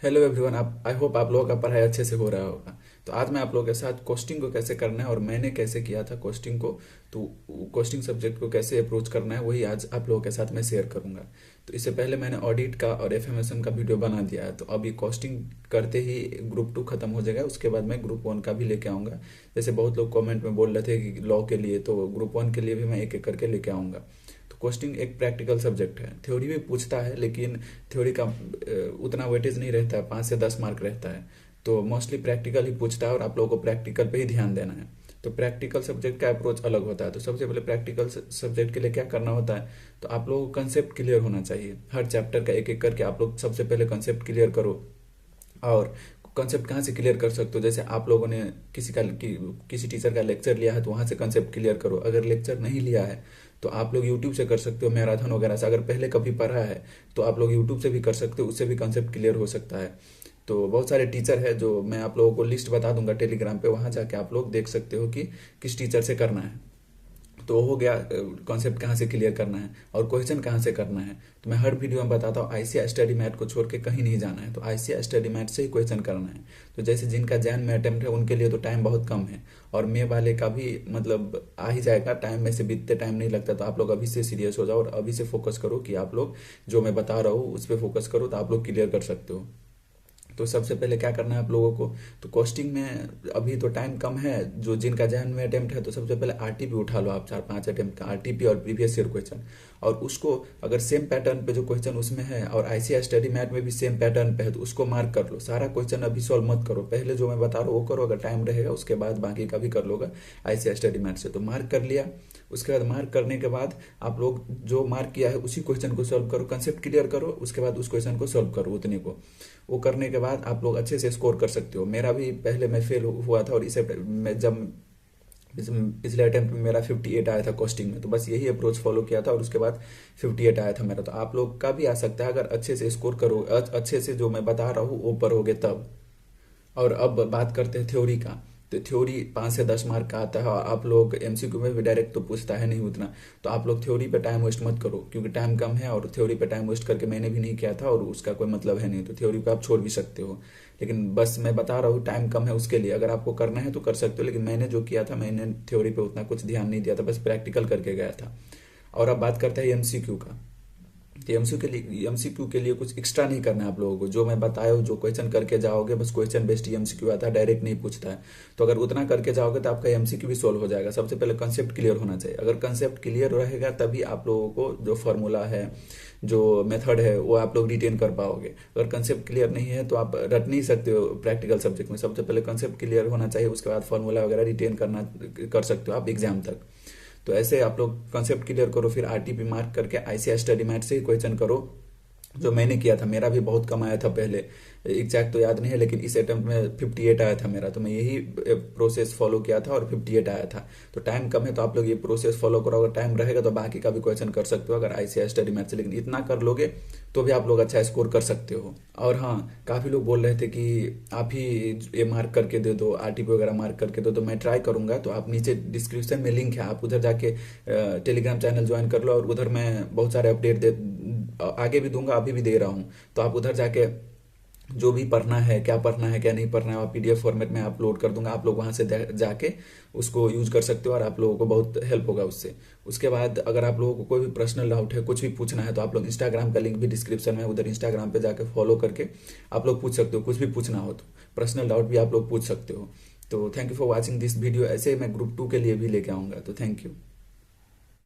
Hello everyone. आप I hope आप लोगों का पढ़ाई अच्छे से हो रहा होगा। तो आज मैं आप लोगों के साथ कोस्टिंग को कैसे करना है और मैंने कैसे किया था कोस्टिंग को, तो कोस्टिंग सब्जेक्ट को कैसे अप्रोच करना है वही आज आप लोगों के साथ मैं शेयर करूंगा। तो इससे पहले मैंने ऑडिट का और एफएमएसएम का वीडियो बना दिया है, तो अभी कोस्टिंग करते ही ग्रुप 2 खत्म हो जाएगा, उसके बाद मैं ग्रुप 1 का भी लेके आऊँगा। जैसे बहुत लोग कॉमेंट में बोल रहे थे कि लॉ के लिए, तो ग्रुप 1 के लिए भी मैं एक एक करके लेके आऊँगा। तो कोस्टिंग एक प्रैक्टिकल सब्जेक्ट है, थ्योरी भी पूछता है लेकिन थ्योरी का उतना वेटेज नहीं रहता है, 5 से 10 मार्क रहता है। तो मोस्टली प्रैक्टिकल ही पूछता है और आप लोगों को प्रैक्टिकल पे ही ध्यान देना है। तो प्रैक्टिकल सब्जेक्ट का अप्रोच अलग होता है। तो सबसे पहले प्रैक्टिकल सब्जेक्ट के लिए क्या करना होता है, तो आप लोगों को कंसेप्ट क्लियर होना चाहिए। हर चैप्टर का एक एक करके आप लोग सबसे पहले कंसेप्ट क्लियर करो। और कंसेप्ट कहाँ से क्लियर कर सकते हो, जैसे आप लोगों ने किसी टीचर का लेक्चर लिया है तो वहाँ से कंसेप्ट क्लियर करो। अगर लेक्चर नहीं लिया है तो आप लोग यूट्यूब से कर सकते हो, मैराथन वगैरह से। अगर पहले कभी पढ़ा है तो आप लोग यूट्यूब से भी कर सकते हो, उससे भी कंसेप्ट क्लियर हो सकता है। तो बहुत सारे टीचर है जो मैं आप लोगों को लिस्ट बता दूंगा टेलीग्राम पे, वहाँ जाके आप लोग देख सकते हो कि किस टीचर से करना है। तो हो गया कॉन्सेप्ट कहाँ से क्लियर करना है और क्वेश्चन कहाँ से करना है। तो मैं हर वीडियो में बताता हूँ, आईसीआई स्टडी मैथ को छोड़ के कहीं नहीं जाना है। तो आईसीआई स्टडी मैथ से ही क्वेश्चन करना है। तो जैसे जिनका जैन में अटेम्प्ट है उनके लिए तो टाइम बहुत कम है, और मे वाले का भी मतलब आ ही जाएगा टाइम, में से बीतते टाइम नहीं लगता। तो आप लोग अभी से सीरियस हो जाओ और अभी से फोकस करो कि आप लोग जो मैं बता रहा हूँ उस पर फोकस करो, तो आप लोग क्लियर कर सकते हो। तो सबसे पहले क्या करना है आप लोगों को, तो कॉस्टिंग में अभी तो टाइम कम है, जो जिनका जैन में अटेम्प्ट है तो सबसे पहले आरटीपी उठा लो आप, 4-5 अटेम्प्ट का आरटीपी और प्रीवियस ईयर क्वेश्चन। और उसको अगर सेम पैटर्न पे जो क्वेश्चन उसमें है और आईसीआई स्टडी मैथ में भी सेम पैटर्न पे है तो उसको मार्क कर लो। सारा क्वेश्चन अभी सॉल्व मत करो, पहले जो मैं बता रहा हूँ वो करो, अगर टाइम रहेगा उसके बाद बाकी का भी कर लोगा आईसीआई स्टडी मैथ से। तो मार्क कर लिया, उसके बाद मार्क करने के बाद आप लोग जो मार्क किया है उसी क्वेश्चन को सॉल्व करो, कंसेप्ट क्लियर करो, उसके बाद उस क्वेश्चन को सॉल्व करो उतने को। वो करने के बाद आप लोग अच्छे से स्कोर कर सकते हो। मेरा भी पहले मैं फेल हुआ था, और इसे मैं जब पिछले अटेम्प्ट में मेरा 58 आया था कॉस्टिंग में, तो बस यही अप्रोच फॉलो किया था और उसके बाद 58 आया था मेरा। तो आप लोग का भी आ सकता है अगर अच्छे से स्कोर करो, अच्छे से जो मैं बता रहा हूँ वो पढ़ोगे तब। और अब बात करते हैं थ्योरी का। तो थ्योरी 5 से 10 मार्क का आता है, और आप लोग एमसीक्यू में भी डायरेक्ट तो पूछता है नहीं उतना। तो आप लोग थ्योरी पे टाइम वेस्ट मत करो, क्योंकि टाइम कम है और थ्योरी पे टाइम वेस्ट करके मैंने भी नहीं किया था और उसका कोई मतलब है नहीं। तो थ्योरी को आप छोड़ भी सकते हो, लेकिन बस मैं बता रहा हूँ टाइम कम है उसके लिए। अगर आपको करना है तो कर सकते हो, लेकिन मैंने जो किया था मैंने थ्योरी पे उतना कुछ ध्यान नहीं दिया था, बस प्रैक्टिकल करके गया था। और अब बात करते हैं एमसीक्यू का। तो एमसीक्यू के लिए कुछ एक्स्ट्रा नहीं करना है आप लोगों को। जो मैं बताया हूँ, जो क्वेश्चन करके जाओगे, बस क्वेश्चन बेस्ड ही एमसीक्यू आता है, डायरेक्ट नहीं पूछता है। तो अगर उतना करके जाओगे तो आपका एमसीक्यू भी सोल्व हो जाएगा। सबसे पहले कंसेप्ट क्लियर होना चाहिए। अगर कंसेप्ट क्लियर रहेगा तभी आप लोगों को जो फॉर्मूला है, जो मेथड है, वो आप लोग रिटेन कर पाओगे। अगर कंसेप्ट क्लियर नहीं है तो आप रट नहीं सकते हो प्रैक्टिकल सब्जेक्ट में। सबसे पहले कंसेप्ट क्लियर होना चाहिए, उसके बाद फॉर्मूला वगैरह रिटेन करना कर सकते हो आप एग्जाम तक। तो ऐसे आप लोग कंसेप्ट क्लियर करो, फिर आरटीपी मार्क करके आईसीआई स्टडी मैथ से ही क्वेश्चन करो, जो मैंने किया था। मेरा भी बहुत कम आया था पहले, एग्जैक्ट तो याद नहीं है, लेकिन इस अटेम्प्ट में 58 आया था मेरा। तो मैं यही प्रोसेस फॉलो किया था और 58 आया था। तो टाइम कम है तो आप लोग ये प्रोसेस फॉलो करो, अगर टाइम रहेगा तो बाकी का भी क्वेश्चन कर सकते हो अगर आईसीआई स्टडी मैथ से, लेकिन इतना कर लोगे तो भी आप लोग अच्छा स्कोर कर सकते हो। और हाँ, काफ़ी लोग बोल रहे थे कि आप ही ये मार्क करके दे दो, आरटीपी वगैरह मार्क करके दो, तो मैं ट्राई करूंगा। तो आप नीचे डिस्क्रिप्शन में लिंक है, आप उधर जाके टेलीग्राम चैनल ज्वाइन कर लो, और उधर मैं बहुत सारे अपडेट दे आगे भी दूंगा, अभी भी दे रहा हूँ। तो आप उधर जाके जो भी पढ़ना है, क्या पढ़ना है क्या नहीं पढ़ना है, और पीडीएफ फॉर्मेट में अपलोड कर दूंगा। आप लोग वहां से जाके उसको यूज कर सकते हो और आप लोगों को बहुत हेल्प होगा उससे। उसके बाद अगर आप लोगों को कोई भी पर्सनल डाउट है, कुछ भी पूछना है, तो आप लोग इंस्टाग्राम का लिंक भी डिस्क्रिप्शन में, उधर इंस्टाग्राम पे जाके फॉलो करके आप लोग पूछ सकते हो। कुछ भी पूछना हो तो पर्सनल डाउट भी आप लोग पूछ सकते हो। तो thank you for watching this video. ऐसे मैं ग्रुप 2 के लिए भी लेके आऊंगा। तो थैंक यू।